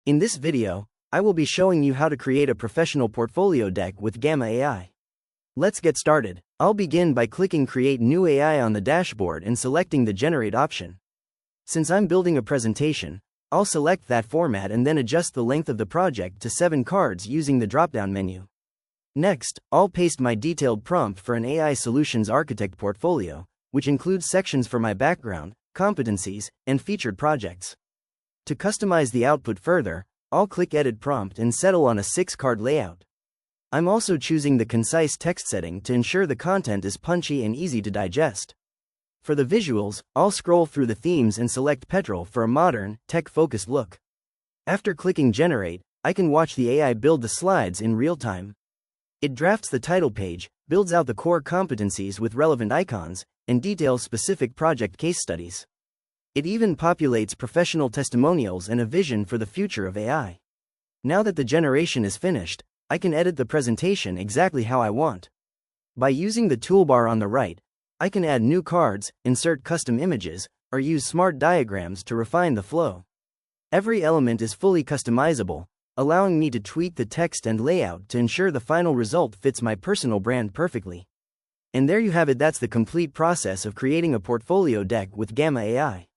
In this video, I will be showing you how to create a professional portfolio deck with Gamma AI. Let's get started. I'll begin by clicking Create New AI on the dashboard and selecting the Generate option. Since I'm building a presentation, I'll select that format and then adjust the length of the project to 7 cards using the drop-down menu. Next, I'll paste my detailed prompt for an AI Solutions Architect portfolio, which includes sections for my background, competencies, and featured projects. To customize the output further, I'll click Edit Prompt and settle on a 6-card layout. I'm also choosing the concise text setting to ensure the content is punchy and easy to digest. For the visuals, I'll scroll through the themes and select Petrol for a modern, tech-focused look. After clicking Generate, I can watch the AI build the slides in real time. It drafts the title page, builds out the core competencies with relevant icons, and details specific project case studies. It even populates professional testimonials and a vision for the future of AI. Now that the generation is finished, I can edit the presentation exactly how I want. By using the toolbar on the right, I can add new cards, insert custom images, or use smart diagrams to refine the flow. Every element is fully customizable, allowing me to tweak the text and layout to ensure the final result fits my personal brand perfectly. And there you have it. That's the complete process of creating a portfolio deck with Gamma AI.